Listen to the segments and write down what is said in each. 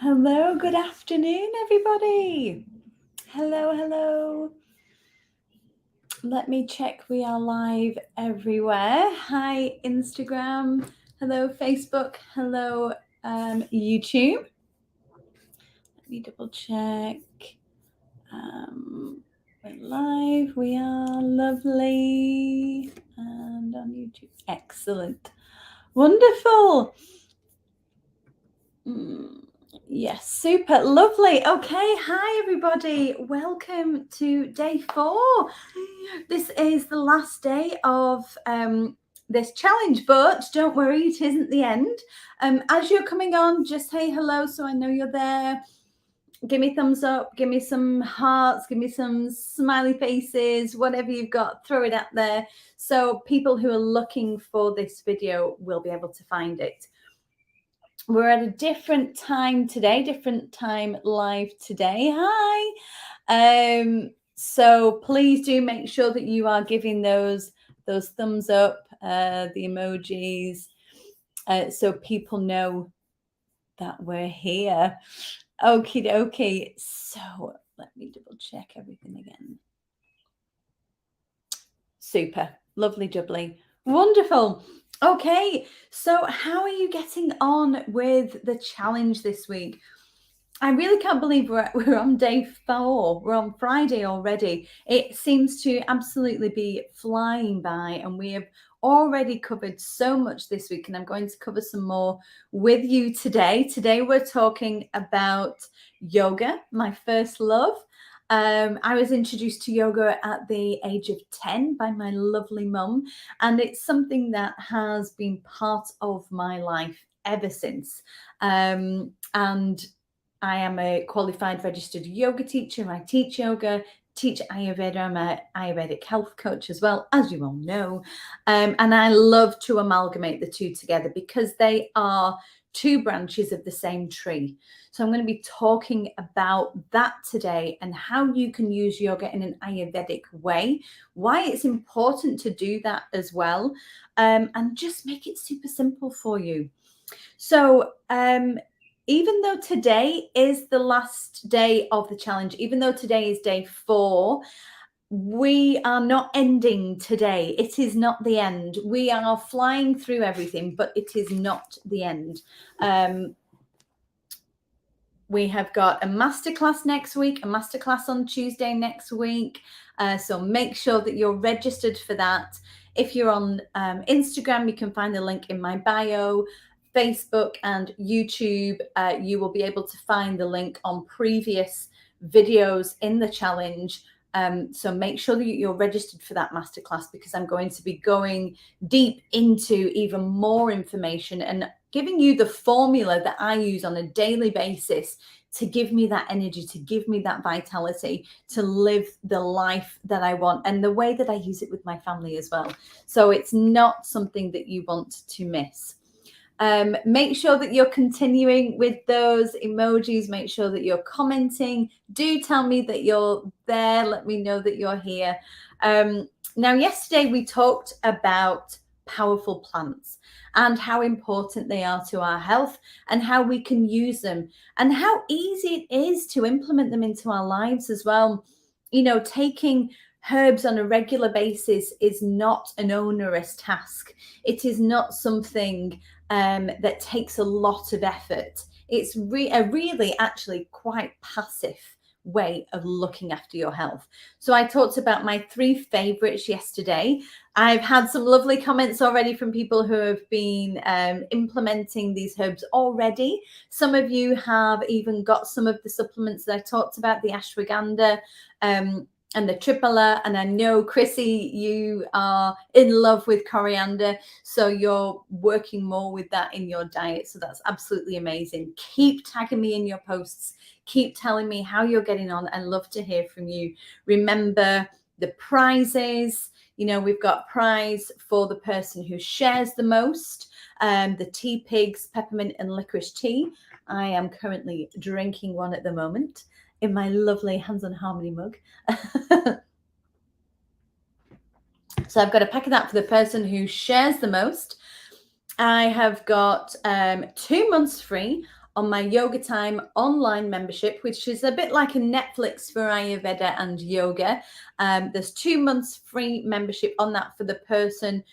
Hello, good afternoon, everybody. Hello, hello. Let me check we are live everywhere. Hi, Instagram. Hello, Facebook. Hello, YouTube. Let me double check. We're live. We are lovely. And on YouTube. Excellent. Wonderful. Yes, super lovely. Okay, hi everybody. Welcome to day 4. This is the last day of this challenge, but don't worry, it isn't the end. As you're coming on, just say hello so I know you're there. Give me thumbs up, give me some hearts, give me some smiley faces, whatever you've got, throw it out there so people who are looking for this video will be able to find it. We're at a different time today, different time live today. Hi. So please do make sure that you are giving those thumbs up, the emojis, so people know that we're here. Okie dokie. So let me double check everything again. Super. Lovely jubbly. Wonderful. Okay, so how are you getting on with the challenge this week? I really can't believe we're on day 4. We're on Friday already. It seems to absolutely be flying by, and we have already covered so much this week, and I'm going to cover some more with you today. Today we're talking about yoga, my first love. I was introduced to yoga at the age of 10 by my lovely mum, and it's something that has been part of my life ever since. And I am a qualified registered yoga teacher. I teach yoga, teach Ayurveda. I'm an Ayurvedic health coach as well, as you all know. And I love to amalgamate the two together because they are 2 branches of the same tree. So I'm going to be talking about that today and how you can use yoga in an Ayurvedic way, why it's important to do that as well, and just make it super simple for you. So even though today is the last day of the challenge, even though today is day 4, we are not ending today. It is not the end. We are flying through everything, but it is not the end. We have got a masterclass next week, a masterclass on Tuesday next week. So make sure that you're registered for that. If you're on Instagram, you can find the link in my bio. Facebook and YouTube, you will be able to find the link on previous videos in the challenge. So make sure that you're registered for that masterclass because I'm going to be going deep into even more information and giving you the formula that I use on a daily basis to give me that energy, to give me that vitality, to live the life that I want and the way that I use it with my family as well. So it's not something that you want to miss. Make sure that you're continuing with those emojis. Make sure that you're commenting. Do tell me that you're there. Let me know that you're here. Now, yesterday we talked about powerful plants and how important they are to our health and how we can use them and how easy it is to implement them into our lives as well. You know, taking herbs on a regular basis is not an onerous task. It is not something that takes a lot of effort. It's a really actually quite passive way of looking after your health. So I talked about my 3 favorites yesterday. I've had some lovely comments already from people who have been implementing these herbs already. Some of you have even got some of the supplements that I talked about, the ashwagandha, and the triphala. And I know, Chrissy, you are in love with coriander, so you're working more with that in your diet. So that's absolutely amazing. Keep tagging me in your posts. Keep telling me how you're getting on. I love to hear from you. Remember the prizes. You know, we've got prize for the person who shares the most. The Tea Pigs Peppermint and Licorice Tea. I am currently drinking one at the moment in my lovely Hands on Harmony mug. So I've got a pack of that for the person who shares the most. I have got 2 months free on my Yoga Time online membership, which is a bit like a Netflix for Ayurveda and yoga. There's 2 months free membership on that for the person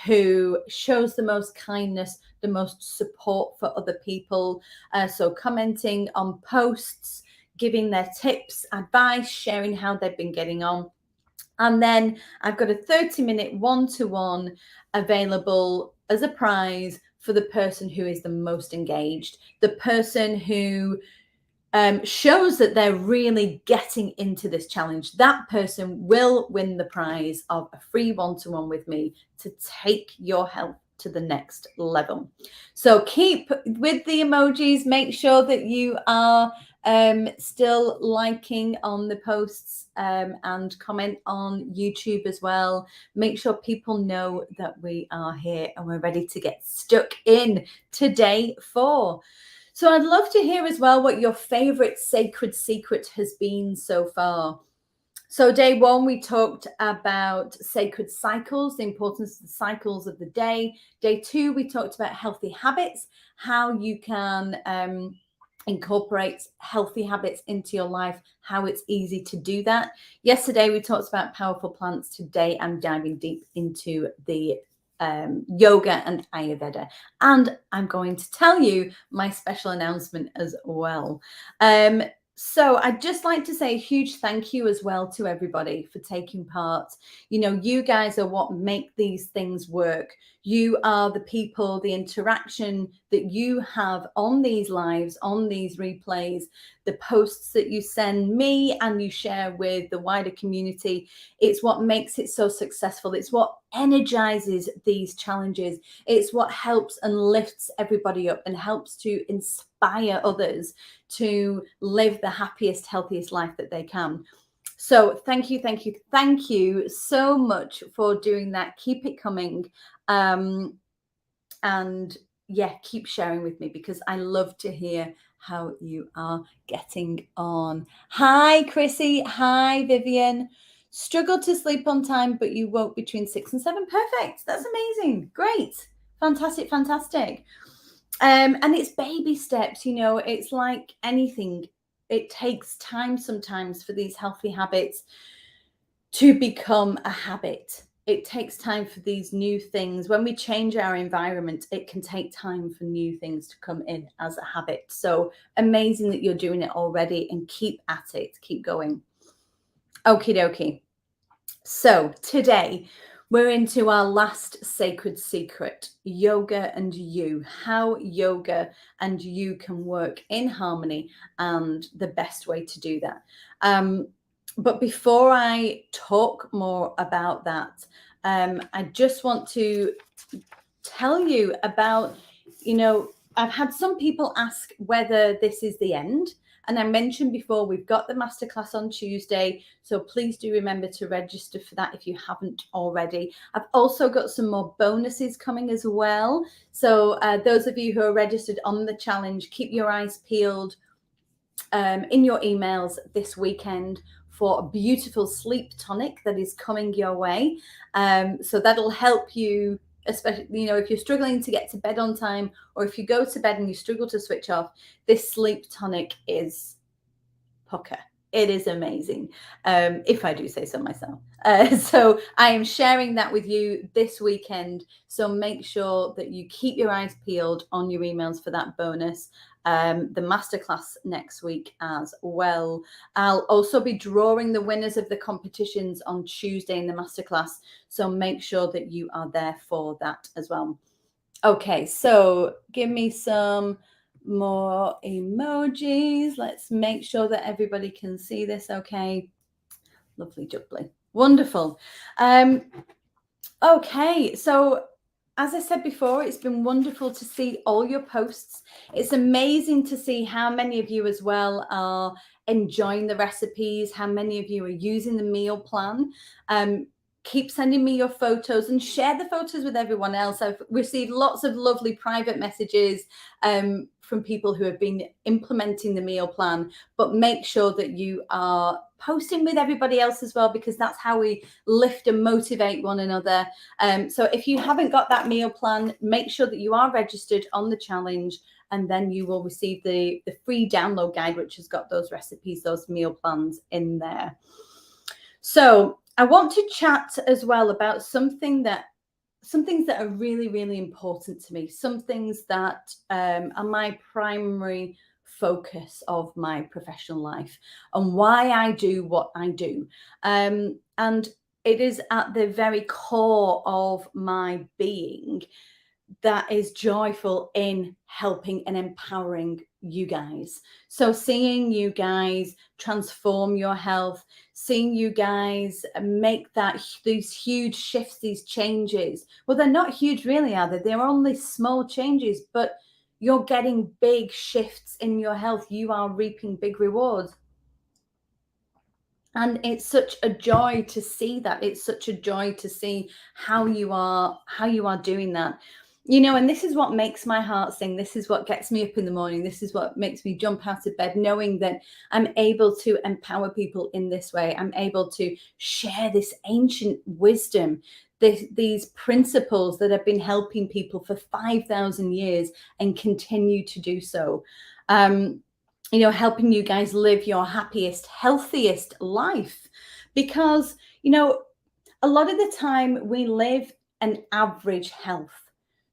who shows the most kindness, the most support for other people. So commenting on posts, giving their tips, advice, sharing how they've been getting on. And then I've got a 30-minute one-to-one available as a prize for the person who is the most engaged, the person who shows that they're really getting into this challenge. That person will win the prize of a free one-to-one with me to take your health to the next level. So keep with the emojis. Make sure that you are still liking on the posts and comment on YouTube as well. Make sure people know that we are here and we're ready to get stuck in to day 4. So I'd love to hear as well what your favorite sacred secret has been so far. So day 1, we talked about sacred cycles, the importance of the cycles of the day. Day 2, we talked about healthy habits, how you can incorporate healthy habits into your life, how it's easy to do that. Yesterday, we talked about powerful plants. Today, I'm diving deep into the yoga and Ayurveda. And I'm going to tell you my special announcement as well. So I'd just like to say a huge thank you as well to everybody for taking part. You know, you guys are what make these things work. You are the people, the interaction that you have on these lives, on these replays, the posts that you send me and you share with the wider community. It's what makes it so successful. It's what energizes these challenges. It's what helps and lifts everybody up and helps to inspire others to live the happiest, healthiest life that they can. So thank you, thank you, thank you so much for doing that. Keep it coming. And yeah, keep sharing with me because I love to hear how you are getting on. Hi, Chrissy. Hi, Vivian. Struggle to sleep on time, but you woke between 6 and 7. Perfect. That's amazing. Great. Fantastic, fantastic. And it's baby steps, you know, it's like anything. It takes time sometimes for these healthy habits to become a habit. It takes time for these new things. When we change our environment, it can take time for new things to come in as a habit. So amazing that you're doing it already and keep at it. Keep going. Okie dokie. So today we're into our last sacred secret, yoga and you, how yoga and you can work in harmony and the best way to do that. But before I talk more about that, I just want to tell you about, you know, I've had some people ask whether this is the end. And I mentioned before, we've got the masterclass on Tuesday. So please do remember to register for that if you haven't already. I've also got some more bonuses coming as well. So those of you who are registered on the challenge, keep your eyes peeled in your emails this weekend for a beautiful sleep tonic that is coming your way. So that'll help you, especially, you know, if you're struggling to get to bed on time, or if you go to bed and you struggle to switch off, this sleep tonic is pucker. It is amazing, if I do say so myself. So I am sharing that with you this weekend. So make sure that you keep your eyes peeled on your emails for that bonus. The masterclass next week as well. I'll also be drawing the winners of the competitions on Tuesday in the masterclass. So make sure that you are there for that as well. Okay, so give me some more emojis. Let's make sure that everybody can see this. Okay, lovely jubbly, wonderful. Okay, so as I said before, it's been wonderful to see all your posts. It's amazing to see how many of you as well are enjoying the recipes, how many of you are using the meal plan. Keep sending me your photos and share the photos with everyone else. I've received lots of lovely private messages from people who have been implementing the meal plan, but make sure that you are posting with everybody else as well, because that's how we lift and motivate one another. So if you haven't got that meal plan, make sure that you are registered on the challenge. and then you will receive the free download guide, which has got those recipes, those meal plans in there. So I want to chat as well about some things that are really, really important to me, some things that are my primary focus of my professional life and why I do what I do. And it is at the very core of my being that is joyful in helping and empowering you guys. So seeing you guys transform your health, seeing you guys make these huge shifts, these changes. Well, they're not huge really, are they? They're only small changes, but you're getting big shifts in your health. You are reaping big rewards. And it's such a joy to see that. It's such a joy to see how you are doing that. And this is what makes my heart sing. This is what gets me up in the morning. This is what makes me jump out of bed, knowing that I'm able to empower people in this way. I'm able to share this ancient wisdom, these principles that have been helping people for 5,000 years and continue to do so. Helping you guys live your happiest, healthiest life. Because, a lot of the time we live an average health.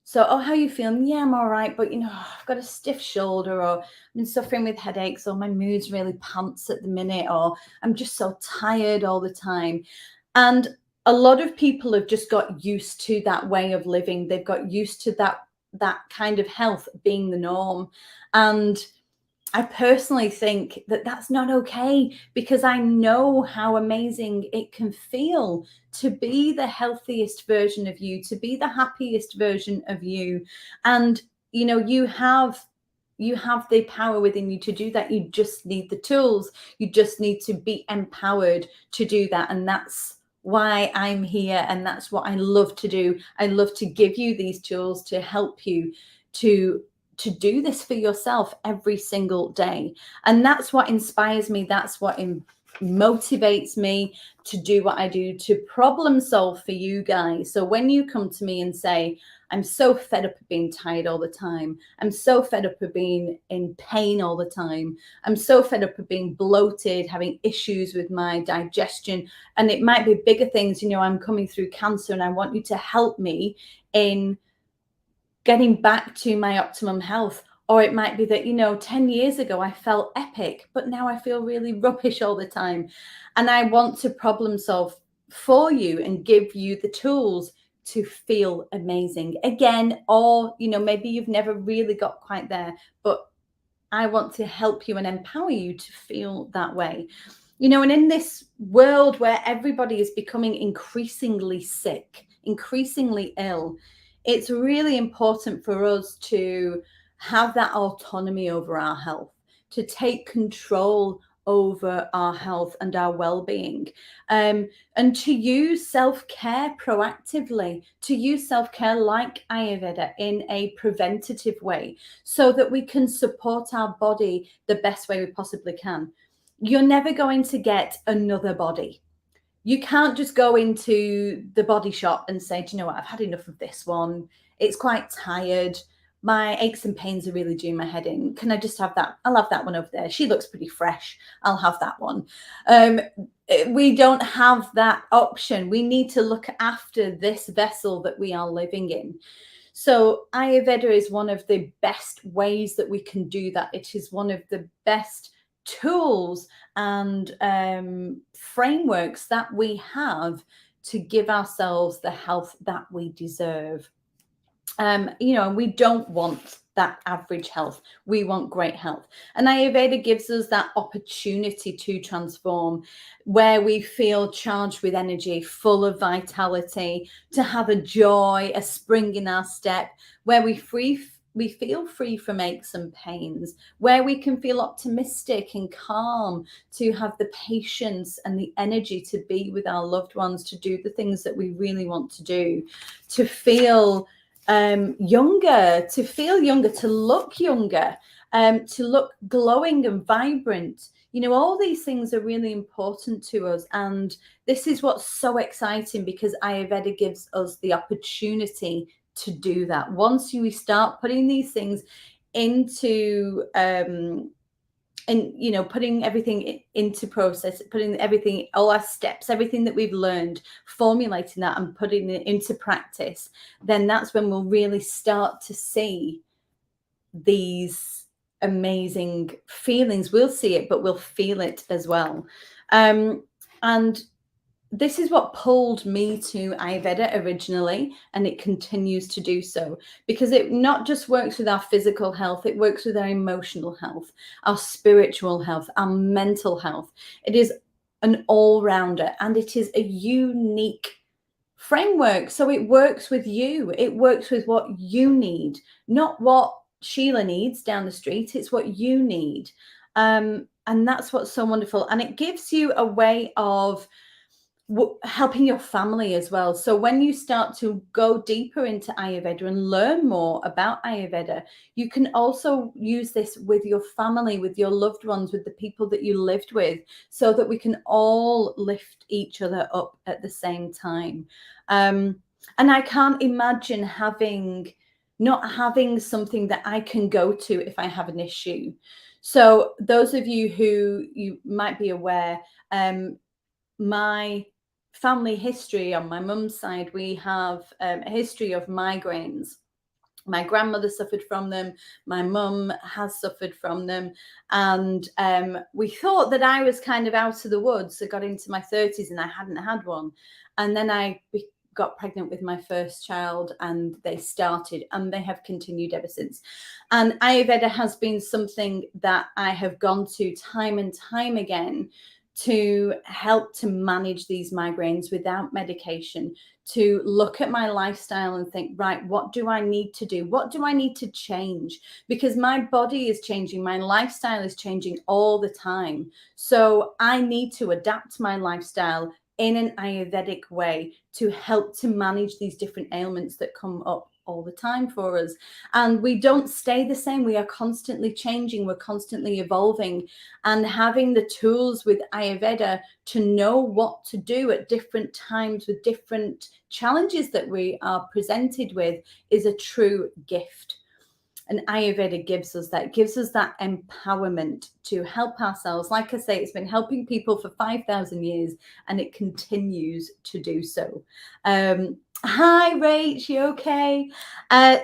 So, how are you feeling? Yeah, I'm all right. But, I've got a stiff shoulder, or I've been suffering with headaches, or my mood's really pants at the minute, or I'm just so tired all the time. And a lot of people have just got used to that way of living. They've got used to that kind of health being the norm. And I personally think that that's not okay, because I know how amazing it can feel to be the healthiest version of you, to be the happiest version of you. And, you have the power within you to do that. You just need the tools. You just need to be empowered to do that. And that's why I'm here. And that's what I love to do. I love to give you these tools to help you to do this for yourself every single day. And that's what inspires me. That's what motivates me to do what I do, to problem solve for you guys. So when you come to me and say, I'm so fed up of being tired all the time, I'm so fed up of being in pain all the time, I'm so fed up of being bloated, having issues with my digestion, and it might be bigger things, I'm coming through cancer and I want you to help me in getting back to my optimum health. Or it might be that, 10 years ago, I felt epic, but now I feel really rubbish all the time. And I want to problem solve for you and give you the tools to feel amazing again. Or, maybe you've never really got quite there, but I want to help you and empower you to feel that way. And in this world where everybody is becoming increasingly sick, increasingly ill, it's really important for us to have that autonomy over our health, to take control over our health and our well-being, and to use self-care proactively, to use self-care like Ayurveda in a preventative way, so that we can support our body the best way we possibly can. You're never going to get another body. You can't just go into the body shop and say, do you know what, I've had enough of this one. It's quite tired. My aches and pains are really doing my head in. Can I just have that? I'll have that one over there. She looks pretty fresh. I'll have that one. We don't have that option. We need to look after this vessel that we are living in. So Ayurveda is one of the best ways that we can do that. It is one of the best tools and frameworks that we have to give ourselves the health that we deserve. And we don't want that average health. We want great health. And Ayurveda gives us that opportunity to transform, where we feel charged with energy, full of vitality, to have a joy, a spring in our step, where we feel free from aches and pains, where we can feel optimistic and calm, to have the patience and the energy to be with our loved ones, to do the things that we really want to do, to feel younger, to look younger, to look glowing and vibrant. All these things are really important to us. And this is what's so exciting, because Ayurveda gives us the opportunity to do that. Once we start putting these things into and putting everything into process, putting everything, all our steps, everything that we've learned, formulating that and putting it into practice, then that's when we'll really start to see these amazing feelings. We'll see it, but we'll feel it as well. And this is what pulled me to Ayurveda originally, and it continues to do so, because it not just works with our physical health, it works with our emotional health, our spiritual health, our mental health. It is an all-rounder, and it is a unique framework. So it works with you. It works with what you need, not what Sheila needs down the street. It's what you need. And that's what's so wonderful. And it gives you a way of helping your family as well. So when you start to go deeper into Ayurveda and learn more about Ayurveda, you can also use this with your family, with your loved ones, with the people that you lived with, so that we can all lift each other up at the same time. And I can't imagine not having something that I can go to if I have an issue. So those of you who you might be aware, my family history on my mum's side, we have a history of migraines. My grandmother suffered from them. My mum has suffered from them. And we thought that I was kind of out of the woods. I got into my 30s and I hadn't had one. And then I got pregnant with my first child, and they started, and they have continued ever since. And Ayurveda has been something that I have gone to time and time again to help to manage these migraines without medication, to look at my lifestyle and think, right, what do I need to do? What do I need to change? Because my body is changing, my lifestyle is changing all the time. So I need to adapt my lifestyle in an Ayurvedic way to help to manage these different ailments that come up all the time for us. And we don't stay the same. We are constantly changing. We're constantly evolving, and having the tools with Ayurveda to know what to do at different times with different challenges that we are presented with is a true gift. And Ayurveda gives us that empowerment to help ourselves. Like I say, it's been helping people for 5,000 years, and it continues to do so. Hi, Rach, you okay?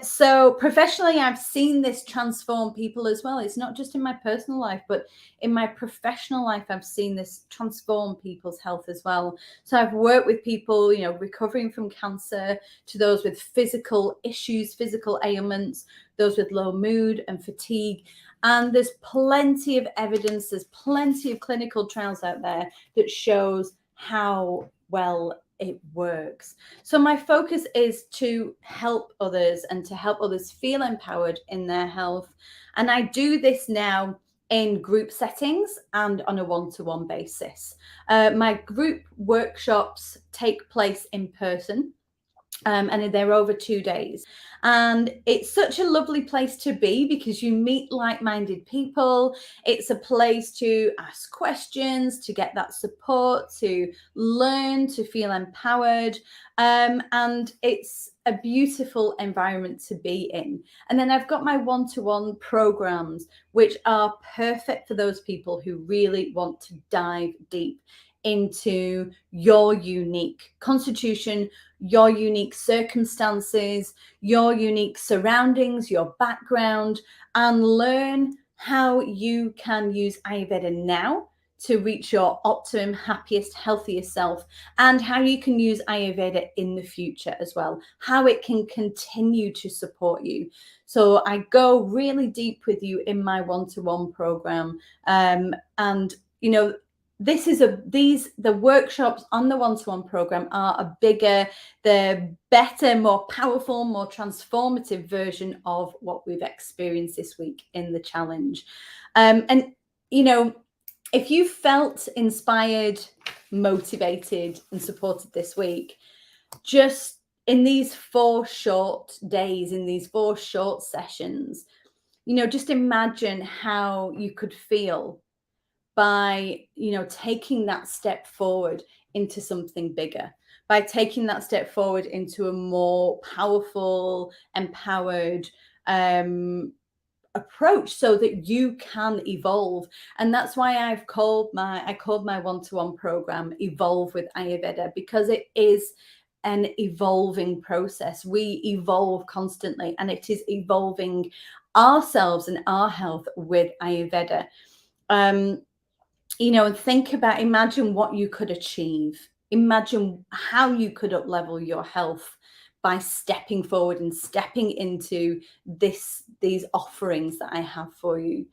So professionally, I've seen this transform people as well. It's not just in my personal life, but in my professional life, I've seen this transform people's health as well. So I've worked with people, recovering from cancer, to those with physical issues, physical ailments, those with low mood and fatigue. And there's plenty of evidence, there's plenty of clinical trials out there that shows how well it works. So my focus is to help others and to help others feel empowered in their health. And I do this now in group settings and on a one-to-one basis. My group workshops take place in person. And they're over 2 days. And it's such a lovely place to be because you meet like-minded people. It's a place to ask questions, to get that support, to learn, to feel empowered. And it's a beautiful environment to be in. And then I've got my one-to-one programs, which are perfect for those people who really want to dive deep into your unique constitution, your unique circumstances, your unique surroundings, your background, and learn how you can use Ayurveda now to reach your optimum, happiest, healthiest self, and how you can use Ayurveda in the future as well, how it can continue to support you. So I go really deep with you in my one-to-one program. And the workshops on the one-to-one program are a bigger, the better, more powerful, more transformative version of what we've experienced this week in the challenge. If you felt inspired, motivated, and supported this week, just in these 4 short days, in these 4 short sessions, just imagine how you could feel by taking that step forward into something bigger, by taking that step forward into a more powerful, empowered, approach so that you can evolve. And that's why I called my one-to-one program Evolve with Ayurveda, because it is an evolving process. We evolve constantly, and it is evolving ourselves and our health with Ayurveda. Imagine what you could achieve. Imagine how you could up level your health by stepping forward and stepping into these offerings that I have for you.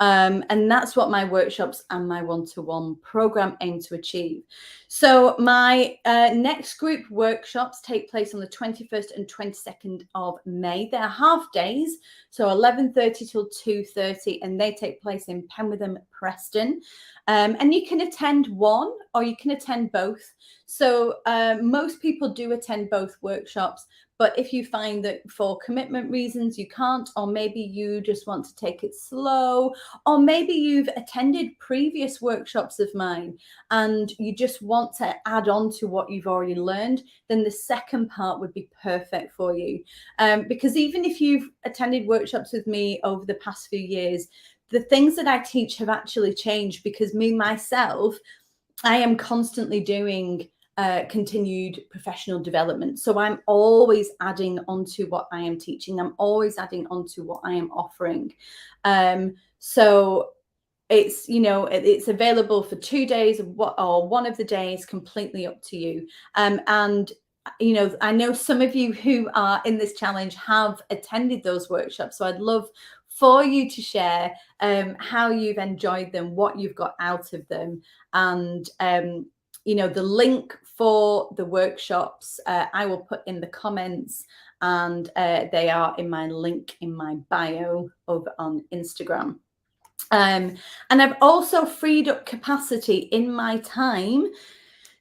And that's what my workshops and my one-to-one program aim to achieve. So my next group workshops take place on the 21st and 22nd of May. They're half days, so 11:30 till 2:30, and they take place in Penwitham, Preston. And you can attend one or you can attend both. So most people do attend both workshops, but if you find that for commitment reasons you can't, or maybe you just want to take it slow, or maybe you've attended previous workshops of mine and you just want to add on to what you've already learned, then the second part would be perfect for you. Because even if you've attended workshops with me over the past few years, the things that I teach have actually changed, because myself, I am constantly doing continued professional development. So I'm always adding onto what I am teaching. I'm always adding onto what I am offering. So it's available for 2 days or one of the days, completely up to you. And I know some of you who are in this challenge have attended those workshops. So I'd love for you to share how you've enjoyed them, what you've got out of them. And the link for the workshops I will put in the comments, and they are in my link in my bio over on Instagram. And I've also freed up capacity in my time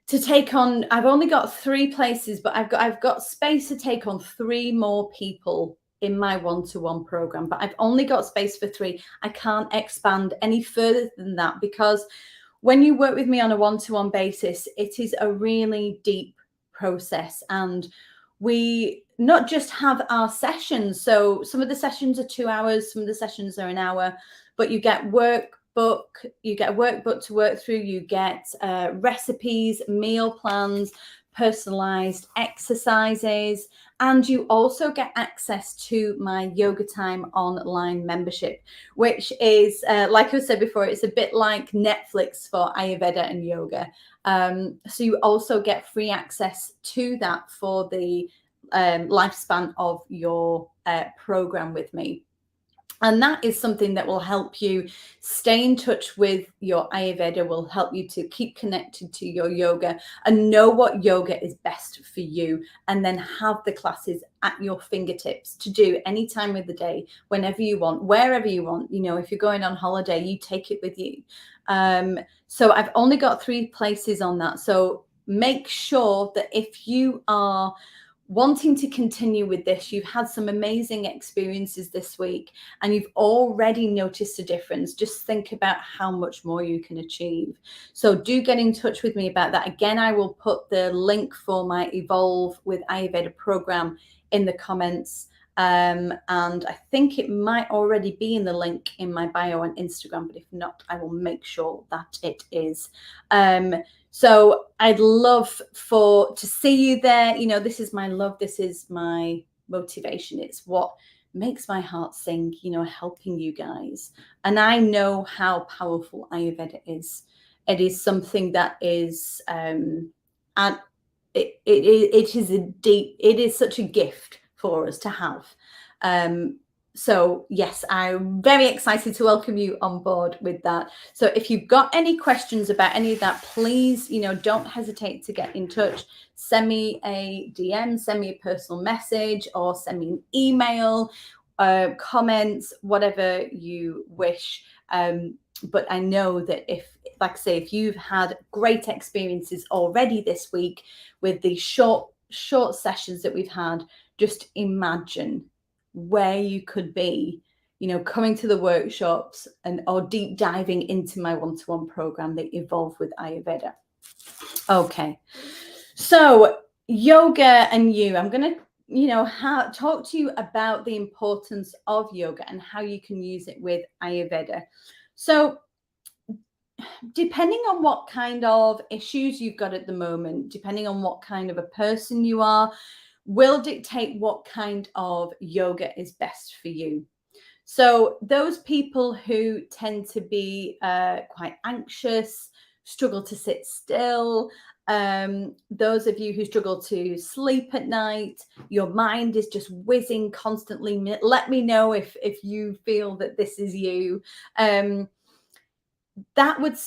to take on, I've only got 3 places, but I've got space to take on 3 more people in my one-to-one program, but I've only got space for 3. I can't expand any further than that, because when you work with me on a one-to-one basis, it is a really deep process, and we not just have our sessions. So some of the sessions are 2 hours, some of the sessions are an hour, but you get workbook to work through, you get recipes, meal plans, personalized exercises, and you also get access to my Yoga Time online membership, which is, like I said before, it's a bit like Netflix for Ayurveda and yoga. So you also get free access to that for the lifespan of your program with me. And that is something that will help you stay in touch with your Ayurveda, will help you to keep connected to your yoga and know what yoga is best for you, and then have the classes at your fingertips to do any time of the day, whenever you want, wherever you want. If you're going on holiday, you take it with you. So I've only got 3 places on that. So make sure that if you are wanting to continue with this, you've had some amazing experiences this week and you've already noticed a difference, just think about how much more you can achieve. So do get in touch with me about that. Again, I will put the link for my Evolve with Ayurveda program in the comments. And I think it might already be in the link in my bio on Instagram, but if not, I will make sure that it is. So I'd love to see you there. This is my love. This is my motivation. It's what makes my heart sing, helping you guys. And I know how powerful Ayurveda is. It is something that is, and it is such a gift for us to have. So yes, I'm very excited to welcome you on board with that. So if you've got any questions about any of that, please, don't hesitate to get in touch. Send me a DM, send me a personal message, or send me an email, comments, whatever you wish. But I know that if you've had great experiences already this week with the short sessions that we've had, just imagine where you could be, coming to the workshops or deep diving into my one-to-one program, the Evolve with Ayurveda. Okay, so yoga and you, I'm going to talk to you about the importance of yoga and how you can use it with Ayurveda. So depending on what kind of issues you've got at the moment, depending on what kind of a person you are, will dictate what kind of yoga is best for you. So those people who tend to be quite anxious, struggle to sit still, those of you who struggle to sleep at night, your mind is just whizzing constantly. Let me know if you feel that this is you. That would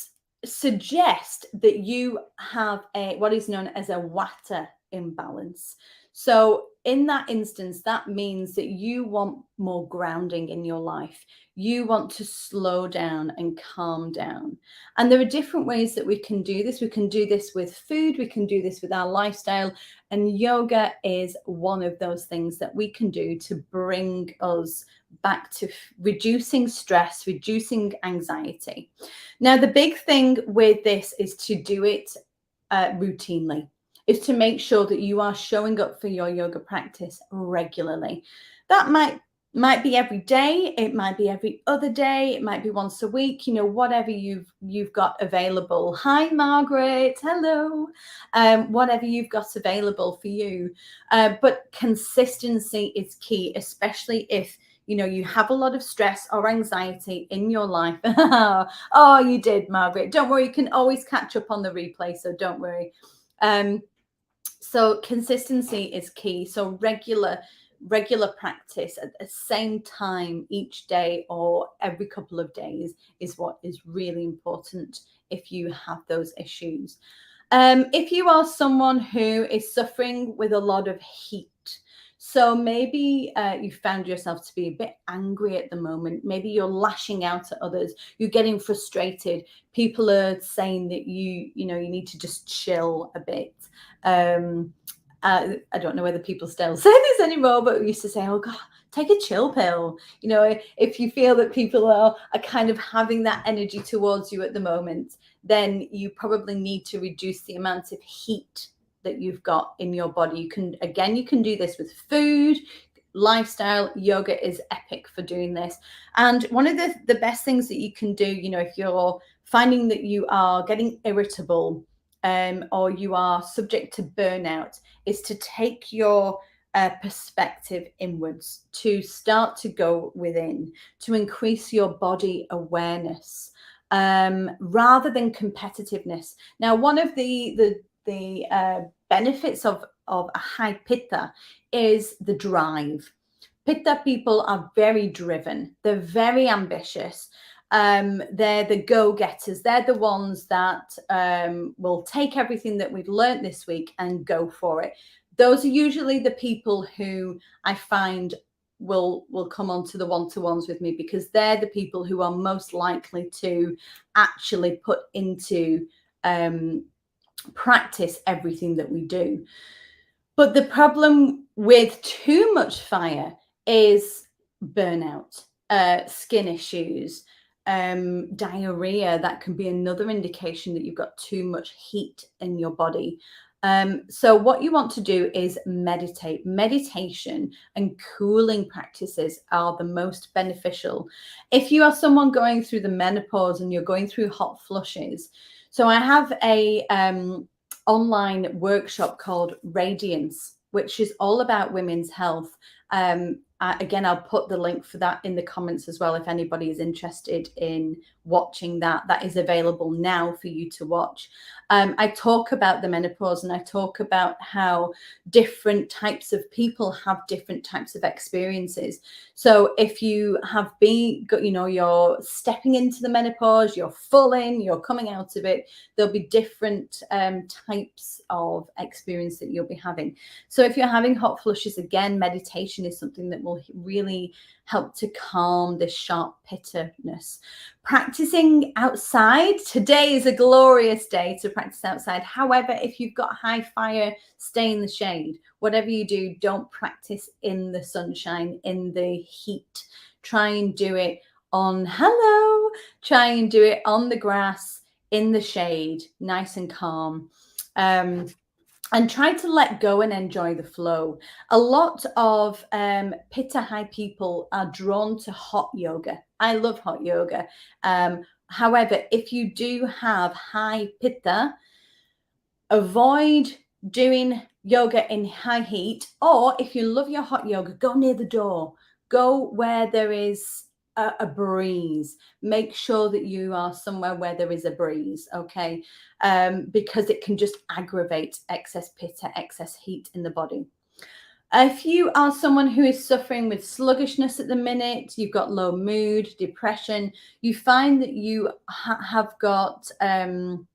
suggest that you have what is known as a Water imbalance. So in that instance, that means that you want more grounding in your life. You want to slow down and calm down. And there are different ways that we can do this. We can do this with food. We can do this with our lifestyle. And yoga is one of those things that we can do to bring us back to reducing stress, reducing anxiety. Now, the big thing with this is to do it routinely, is to make sure that you are showing up for your yoga practice regularly. That might be every day, it might be every other day, it might be once a week, whatever you've got available. Hi, Margaret. Hello. Whatever you've got available for you. But consistency is key, especially if you have a lot of stress or anxiety in your life. Oh, you did, Margaret. Don't worry. You can always catch up on the replay. So don't worry. So consistency is key. So regular practice at the same time each day or every couple of days is what is really important if you have those issues. If you are someone who is suffering with a lot of heat, so maybe you found yourself to be a bit angry at the moment. Maybe you're lashing out at others. You're getting frustrated. People are saying that you need to just chill a bit. I don't know whether people still say this anymore, but we used to say, oh God, take a chill pill. If you feel that people are kind of having that energy towards you at the moment, then you probably need to reduce the amount of heat that you've got in your body. You can do this with food, lifestyle. Yoga is epic for doing this. And one of the best things that you can do, if you're finding that you are getting irritable or you are subject to burnout, is to take your perspective inwards, to start to go within, to increase your body awareness rather than competitiveness. Now, one of the benefits of a high pitta is the drive. Pitta people are very driven. They're very ambitious. They're the go-getters. They're the ones that will take everything that we've learned this week and go for it. Those are usually the people who I find will come on to the one-to-ones with me, because they're the people who are most likely to actually put into practice everything that we do. But the problem with too much fire is burnout, skin issues, diarrhea. That can be another indication that you've got too much heat in your body. So what you want to do is meditate. Meditation and cooling practices are the most beneficial. If you are someone going through the menopause and you're going through hot flushes, so I have a online workshop called Radiance, which is all about women's health. Again, I'll put the link for that in the comments as well if anybody is interested in watching that. That is available now for you to watch. I talk about the menopause, and I talk about how different types of people have different types of experiences. So if you have been, you're stepping into the menopause, you're full in, you're coming out of it, there'll be different types of experience that you'll be having. So if you're having hot flushes, again, meditation is something that will really help to calm this sharp pitterness. Practicing outside. Today is a glorious day to practice outside. However, if you've got high fire, stay in the shade. Whatever you do, don't practice in the sunshine, in the heat. Try and do it on the grass, in the shade, nice and calm. and try to let go and enjoy the flow. A lot of pitta high people are drawn to hot yoga. I love hot yoga. However, if you do have high pitta, avoid doing yoga in high heat, or if you love your hot yoga, go near the door. Go where there is a breeze. Make sure that you are somewhere where there is a breeze, okay? Because it can just aggravate excess pitta, excess heat in the body. If you are someone who is suffering with sluggishness at the minute, you've got low mood, depression, you find that you have got kind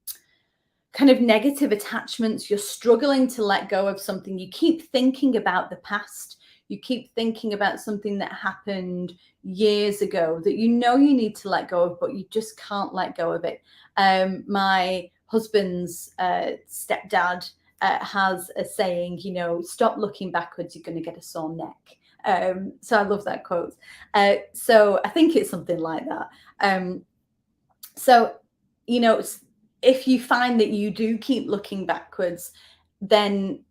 of negative attachments, you're struggling to let go of something, you keep thinking about the past, you keep thinking about something that happened years ago that you know you need to let go of, but you just can't let go of it. My husband's stepdad has a saying, you know, stop looking backwards, you're going to get a sore neck. So I love that quote. So I think it's something like that. So, you know, if you find that you do keep looking backwards, then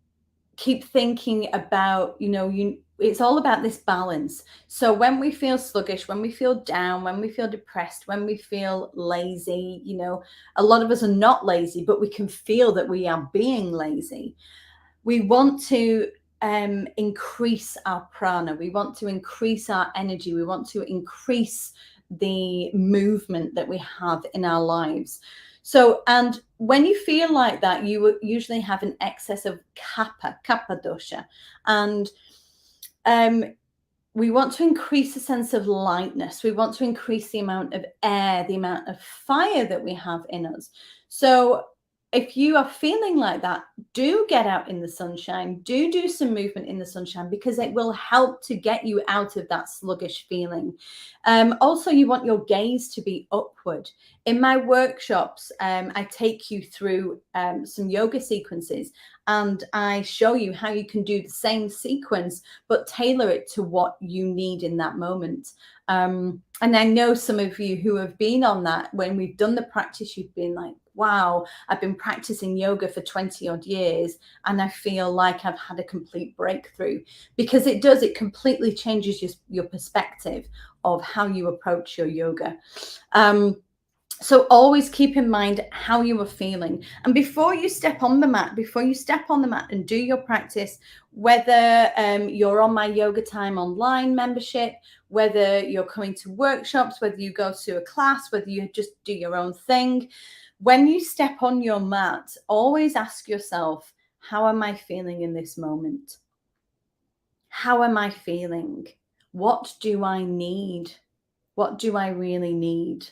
keep thinking about, you know, it's all about this balance. So when we feel sluggish, when we feel down, when we feel depressed, when we feel lazy, you know, a lot of us are not lazy, but we can feel that we are being lazy. We want to increase our prana. We want to increase our energy. We want to increase the movement that we have in our lives. So, and when you feel like that, you usually have an excess of kapha dosha. And we want to increase a sense of lightness. We want to increase the amount of air, the amount of fire that we have in us. So if you are feeling like that, do get out in the sunshine, do some movement in the sunshine, because it will help to get you out of that sluggish feeling. Also, you want your gaze to be upward. In my workshops, I take you through some yoga sequences, and I show you how you can do the same sequence, but tailor it to what you need in that moment. And I know some of you who have been on that, when we've done the practice, you've been like, wow, I've been practicing yoga for 20 odd years and I feel like I've had a complete breakthrough, because it does, it completely changes your perspective of how you approach your yoga. So always keep in mind how you are feeling. And before you step on the mat and do your practice, whether you're on my Yoga Time online membership, whether you're coming to workshops, whether you go to a class, whether you just do your own thing, when you step on your mat, always ask yourself, how am I feeling in this moment? How am I feeling? What do I need? What do I really need?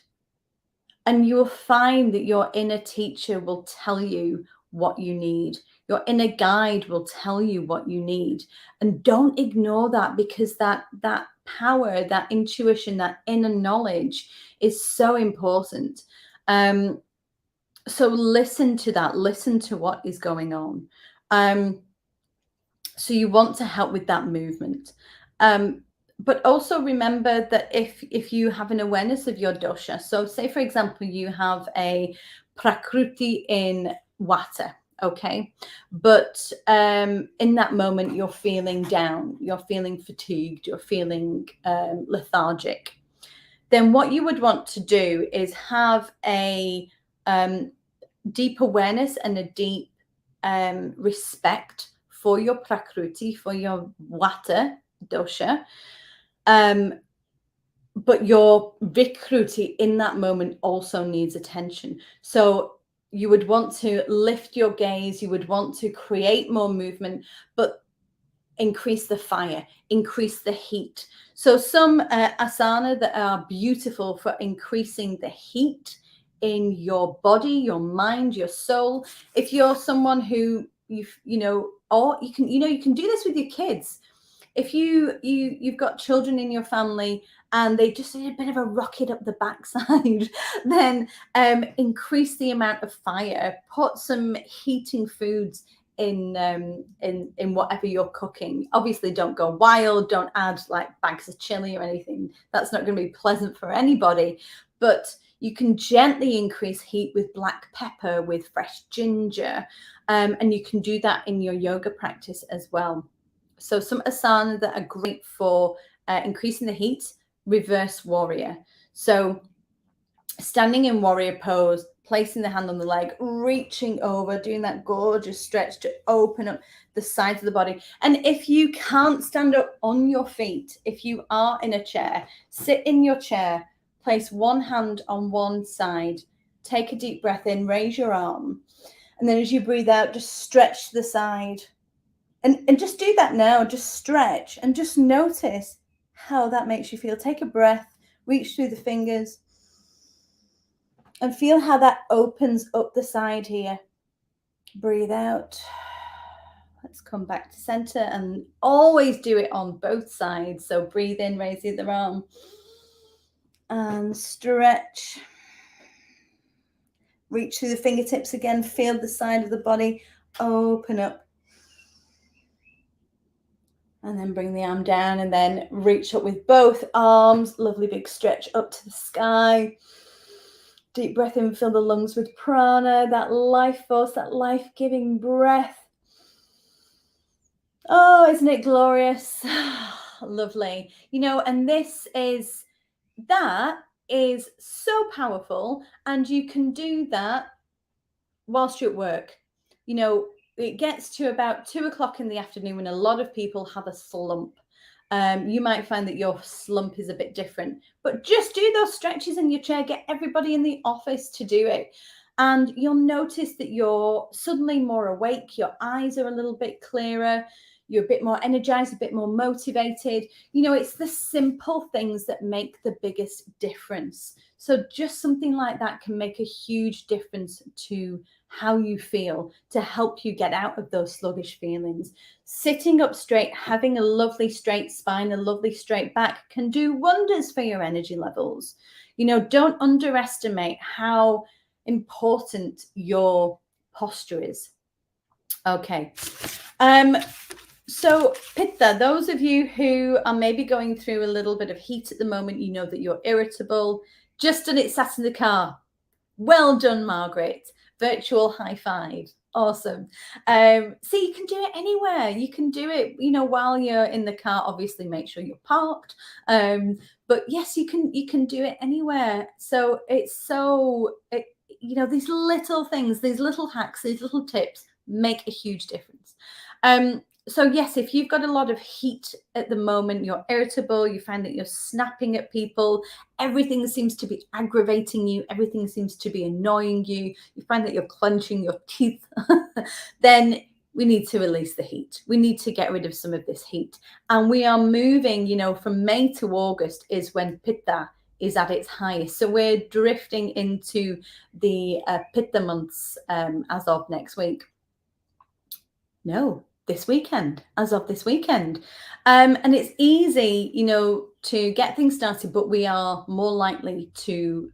And you will find that your inner teacher will tell you what you need. Your inner guide will tell you what you need. And don't ignore that, because that power, that intuition, that inner knowledge is so important. So listen to that. Listen to what is going on. So you want to help with that movement. But also remember that if you have an awareness of your dosha, so say, for example, you have a prakruti in Vata, okay? But in that moment, you're feeling down, you're feeling fatigued, you're feeling lethargic. Then what you would want to do is have a deep awareness and a deep respect for your prakruti, for your Vata dosha. But your vikruti in that moment also needs attention. So you would want to lift your gaze, you would want to create more movement, but increase the fire, increase the heat. So some asana that are beautiful for increasing the heat in your body, your mind, your soul. If you're someone who you know, or you can do this with your kids. If you've got children in your family and they just need a bit of a rocket up the backside, then increase the amount of fire. Put some heating foods in whatever you're cooking. Obviously, don't go wild. Don't add like bags of chili or anything. That's not going to be pleasant for anybody. But You can gently increase heat with black pepper, with fresh ginger, and you can do that in your yoga practice as well. So some asanas that are great for increasing the heat: reverse warrior. So standing in warrior pose, placing the hand on the leg, reaching over, doing that gorgeous stretch to open up the sides of the body. And if you can't stand up on your feet, if you are in a chair, sit in your chair, place one hand on one side, take a deep breath in, raise your arm. And then as you breathe out, just stretch to the side. And just do that now, just stretch and just notice how that makes you feel. Take a breath, reach through the fingers, and feel how that opens up the side here. Breathe out. Let's come back to center, and always do it on both sides. So breathe in, raise the other arm, and stretch. Reach through the fingertips again, feel the side of the body open up. And then bring the arm down, and then reach up with both arms. Lovely big stretch up to the sky. Deep breath in, fill the lungs with prana, that life force, that life-giving breath. Oh, isn't it glorious? Lovely. You know, and that is so powerful, and you can do that whilst you're at work. You know, it gets to about 2 o'clock in the afternoon when a lot of people have a slump. You might find that your slump is a bit different, but just do those stretches in your chair. Get everybody in the office to do it. And you'll notice that you're suddenly more awake. Your eyes are a little bit clearer. You're a bit more energized, a bit more motivated. You know, it's the simple things that make the biggest difference. So just something like that can make a huge difference to how you feel, to help you get out of those sluggish feelings. Sitting up straight, having a lovely straight spine, a lovely straight back can do wonders for your energy levels. You know, don't underestimate how important your posture is. Okay. So Pitta, those of you who are maybe going through a little bit of heat at the moment, you know that you're irritable. Just done it, sat in the car. Well done, Margaret. Virtual high five. Awesome. See, you can do it anywhere. You can do it, you know, while you're in the car. Obviously, make sure you're parked. But yes, you can do it anywhere. So you know, these little things, these little hacks, these little tips make a huge difference. So yes, if you've got a lot of heat at the moment, you're irritable, you find that you're snapping at people, everything seems to be aggravating you, everything seems to be annoying you, you find that you're clenching your teeth, then we need to release the heat. We need to get rid of some of this heat. And we are moving, you know, from May to August is when Pitta is at its highest. So we're drifting into the Pitta months as of next week. No, this weekend, as of this weekend. And it's easy, you know, to get things started, but we are more likely to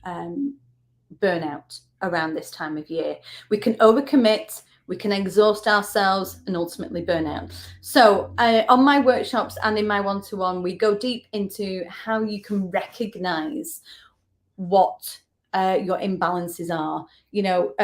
burn out around this time of year. We can overcommit, we can exhaust ourselves, and ultimately burn out. So on my workshops and in my one-to-one, we go deep into how you can recognize what your imbalances are. You know,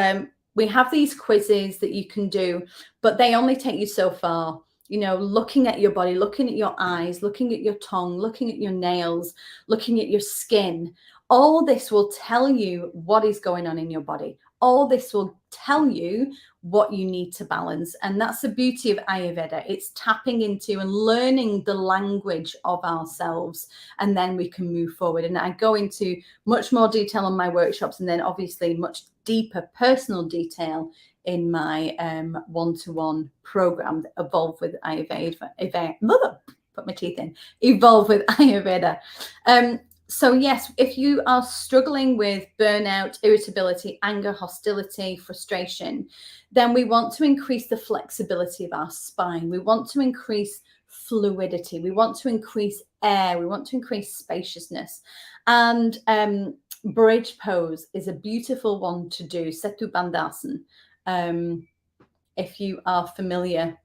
we have these quizzes that you can do, but they only take you so far. You know, looking at your body, looking at your eyes, looking at your tongue, looking at your nails, looking at your skin, all this will tell you what is going on in your body. All this will tell you what you need to balance. And that's the beauty of Ayurveda. It's tapping into and learning the language of ourselves, and then we can move forward. And I go into much more detail on my workshops, and then obviously much deeper personal detail in my one-to-one program, Evolve with Ayurveda. Put my teeth in. Evolve with Ayurveda. So yes, if you are struggling with burnout, irritability, anger, hostility, frustration, then we want to increase the flexibility of our spine. We want to increase fluidity. We want to increase air. We want to increase spaciousness. And bridge pose is a beautiful one to do, Setu Bandhasan. If you are familiar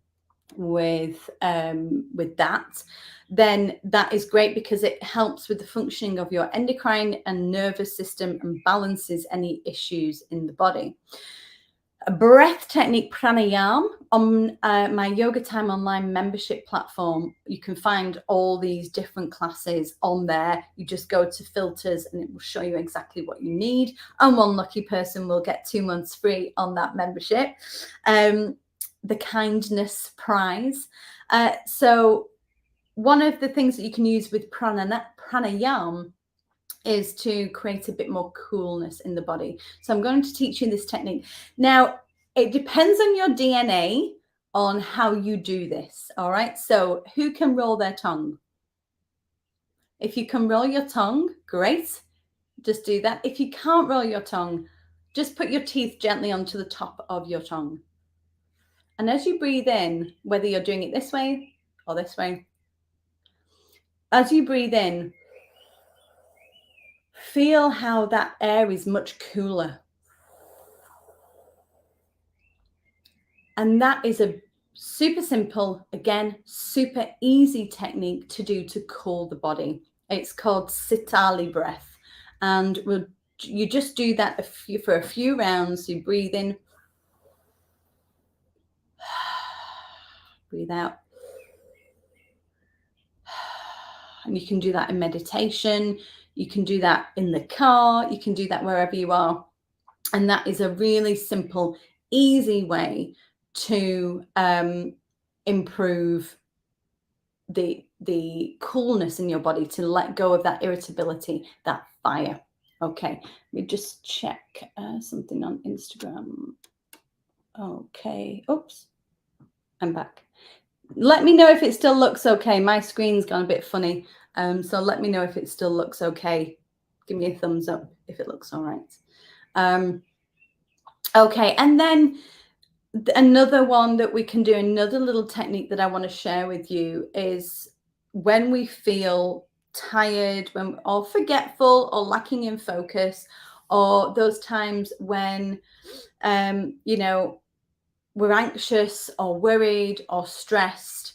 with that, then that is great because it helps with the functioning of your endocrine and nervous system and balances any issues in the body. A breath technique, pranayama, on my Yoga Time Online membership platform. You can find all these different classes on there. You just go to filters and it will show you exactly what you need. And one lucky person will get 2 months free on that membership. The kindness prize. So one of the things that you can use with pranayama is to create a bit more coolness in the body. So I'm going to teach you this technique. Now, it depends on your DNA on how you do this. All right. So who can roll their tongue? If you can roll your tongue, great. Just do that. If you can't roll your tongue, just put your teeth gently onto the top of your tongue. And as you breathe in, whether you're doing it this way or this way, as you breathe in, feel how that air is much cooler. And that is a super simple, again, super easy technique to do to cool the body. It's called Sitali Breath. And you just do that for a few rounds. You breathe in, breathe out. And you can do that in meditation. You can do that in the car. You can do that wherever you are. And that is a really simple, easy way to improve the coolness in your body, to let go of that irritability, that fire. Okay, let me just check something on Instagram. Okay, oops, I'm back. Let me know if it still looks okay. My screen's gone a bit funny, so let me know if it still looks okay. Give me a thumbs up if it looks all right. Okay, and then another one that we can do, another little technique that I want to share with you, is when we feel tired, or forgetful, or lacking in focus, or those times when we're anxious or worried or stressed.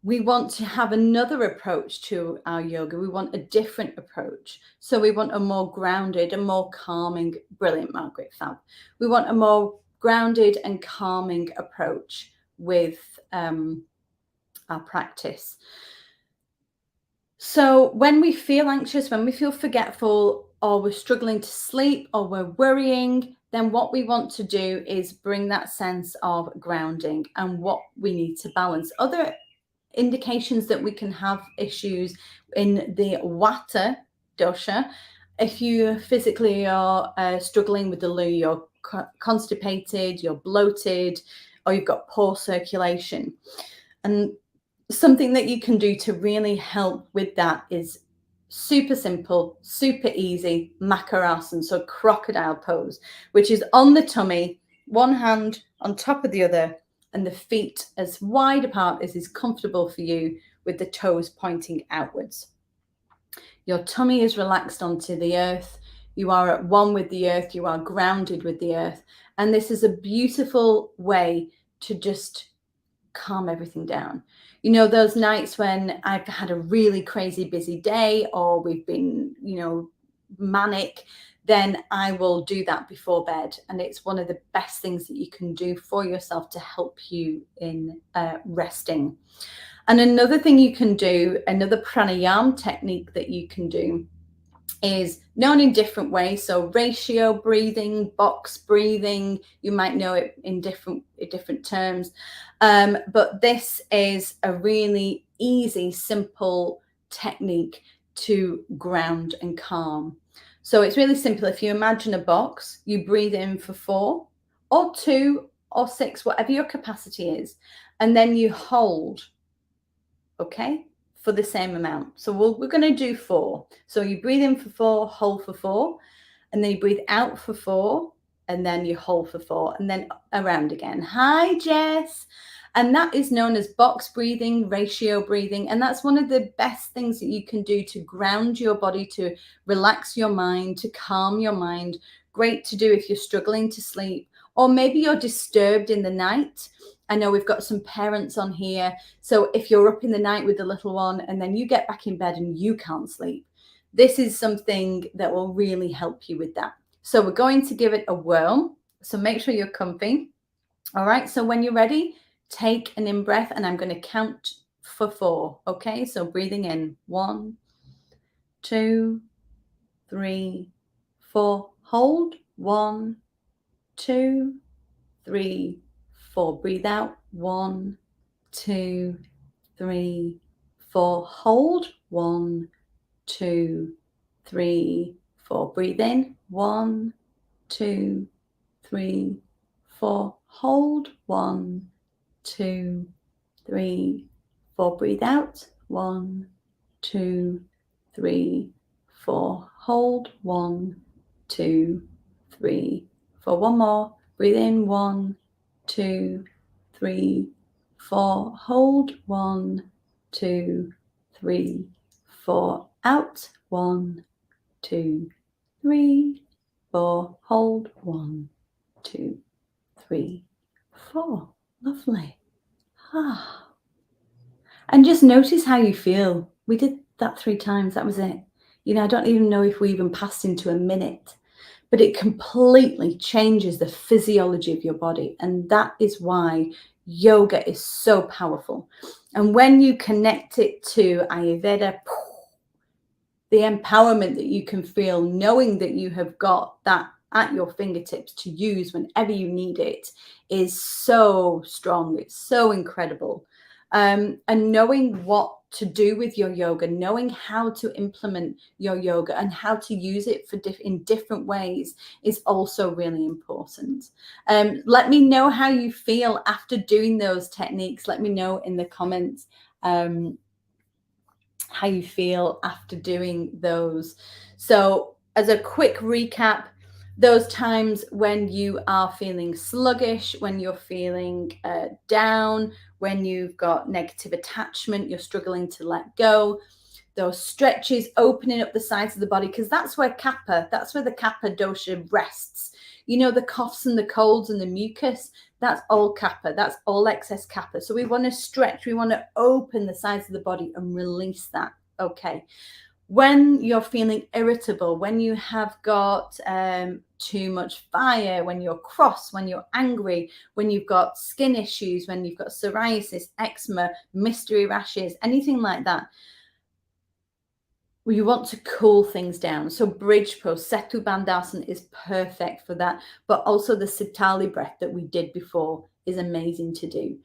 We want to have another approach to our yoga. We want a different approach. So we want a more grounded, a more calming, brilliant, Margaret, fab. We want a more grounded and calming approach with our practice. So when we feel anxious, when we feel forgetful, or we're struggling to sleep, or we're worrying, then what we want to do is bring that sense of grounding and what we need to balance. Other indications that we can have issues in the Water dosha, if you physically are struggling with the loo, you're constipated, you're bloated, or you've got poor circulation. And something that you can do to really help with that is super simple, super easy, Makarasana, so crocodile pose, which is on the tummy, one hand on top of the other, and the feet as wide apart as is comfortable for you, with the toes pointing outwards. Your tummy is relaxed onto the earth. You are at one with the earth. You are grounded with the earth. And this is a beautiful way to just calm everything down. You know, those nights when I've had a really crazy busy day, or we've been, manic, then I will do that before bed. And it's one of the best things that you can do for yourself to help you in resting. And another thing you can do, another pranayama technique that you can do, is known in different ways. So ratio breathing, box breathing, you might know it in different terms. But this is a really easy, simple technique to ground and calm. So it's really simple. If you imagine a box, you breathe in for 4 or 2 or 6, whatever your capacity is, and then you hold, okay, for the same amount. So we're going to do 4. So you breathe in for 4, hold for 4, and then you breathe out for 4, and then you hold for 4, and then around again. Hi, Jess. And that is known as box breathing, ratio breathing. And that's one of the best things that you can do to ground your body, to relax your mind, to calm your mind. Great to do if you're struggling to sleep, or maybe you're disturbed in the night. I know we've got some parents on here. So if you're up in the night with the little one and then you get back in bed and you can't sleep, this is something that will really help you with that. So we're going to give it a whirl. So make sure you're comfy. All right. So when you're ready, take an in breath and I'm going to count for 4. Okay. So breathing in 1, 2, 3, 4. Hold 1, 2, 3, 4. Breathe out 1, 2, 3, 4. Hold 1, 2, 3, 4. Breathe in 1, 2, 3, 4. Hold 1, 2, 3, 4. Breathe out 1, 2, 3, 4. Hold 1, 2, 3, 4. One more. Breathe in 1, 2, 3, 4. Hold 1, 2, 3, 4. Out 1, 2, 3, 4. Hold 1, 2, 3, 4. Lovely. And just notice how you feel. We did that 3 times. That was it. You know, I don't even know if we even passed into a minute, but it completely changes the physiology of your body. And that is why yoga is so powerful. And when you connect it to Ayurveda, the empowerment that you can feel knowing that you have got that at your fingertips to use whenever you need it is so strong. It's so incredible. And knowing what to do with your yoga, knowing how to implement your yoga and how to use it for in different ways is also really important. Let me know how you feel after doing those techniques. Let me know in the comments how you feel after doing those. So as a quick recap, those times when you are feeling sluggish, when you're feeling down, when you've got negative attachment, you're struggling to let go, those stretches, opening up the sides of the body, because that's where the kapha dosha rests. You know, the coughs and the colds and the mucus, that's all kapha, that's all excess kapha. So we want to stretch, we want to open the sides of the body and release that. Okay. When you're feeling irritable, when you have got too much fire, when you're cross, when you're angry, when you've got skin issues, when you've got psoriasis, eczema, mystery rashes, anything like that, you want to cool things down. So bridge pose, Setu Bandhasana is perfect for that. But also the Sitali breath that we did before is amazing to do.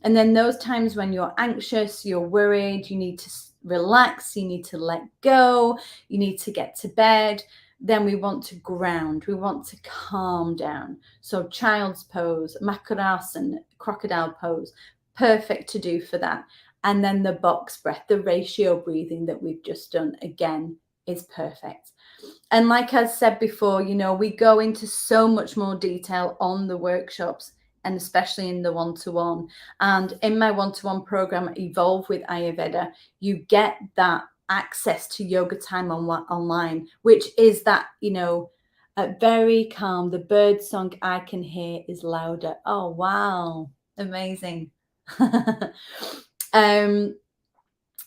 And then those times when you're anxious, you're worried, you need to relax, you need to let go, you need to get to bed, then we want to ground, we want to calm down. So child's pose, Makarasana, Crocodile Pose, perfect to do for that. And then the box breath, the ratio breathing that we've just done, again, is perfect. And like I said before, you know, we go into so much more detail on the workshops and especially in the one-to-one. And in my one-to-one program, Evolve with Ayurveda, you get that access to yoga time online, which is that, you know, very calm. The bird song I can hear is louder. Oh, wow. Amazing.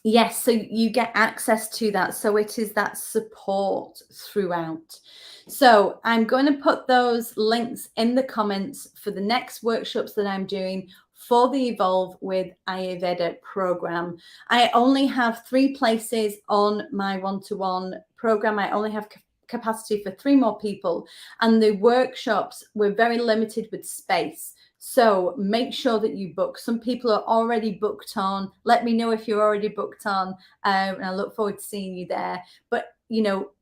Yes, so you get access to that. So it is that support throughout. So I'm going to put those links in the comments for the next workshops that I'm doing for the Evolve with Ayurveda program. I only have 3 places on my one-to-one program. I only have capacity for 3 more people, and the workshops were very limited with space. So make sure that you book. Some people are already booked on. Let me know if you're already booked on, and I look forward to seeing you there. But, you know,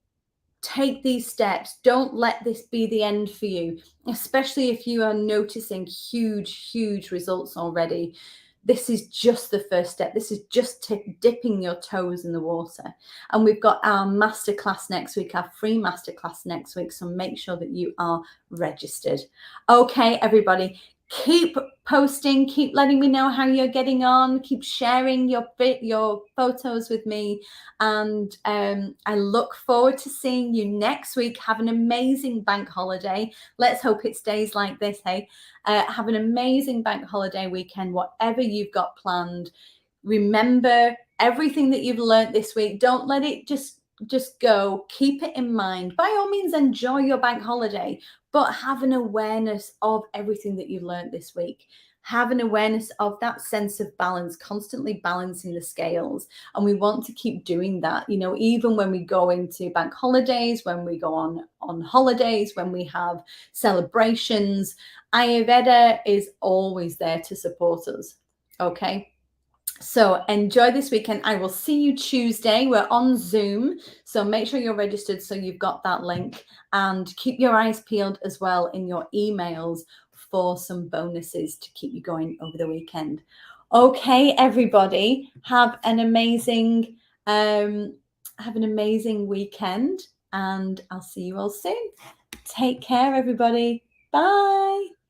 take these steps. Don't let this be the end for you, especially if you are noticing huge results already. This is just the first step. This is just dipping your toes in the water. And we've got our masterclass next week, our free masterclass next week. So make sure that you are registered. Okay, everybody. keep posting, keep letting me know how you're getting on, keep sharing your photos with me, and I look forward to seeing you next week. Have an amazing bank holiday. Let's hope it stays like this. Hey, have an amazing bank holiday weekend, whatever you've got planned. Remember everything that you've learned this week. Don't let it just go. Keep it in mind. By all means, enjoy your bank holiday, but have an awareness of everything that you've learned this week. Have an awareness of that sense of balance, constantly balancing the scales. And we want to keep doing that, you know, even when we go into bank holidays, when we go on holidays, when we have celebrations. Ayurveda is always there to support us. Okay. So enjoy this weekend. I will see you Tuesday. We're on Zoom, so make sure you're registered so you've got that link, and keep your eyes peeled as well in your emails for some bonuses to keep you going over the weekend. Okay, everybody, have an amazing weekend, and I'll see you all soon. Take care, everybody. Bye.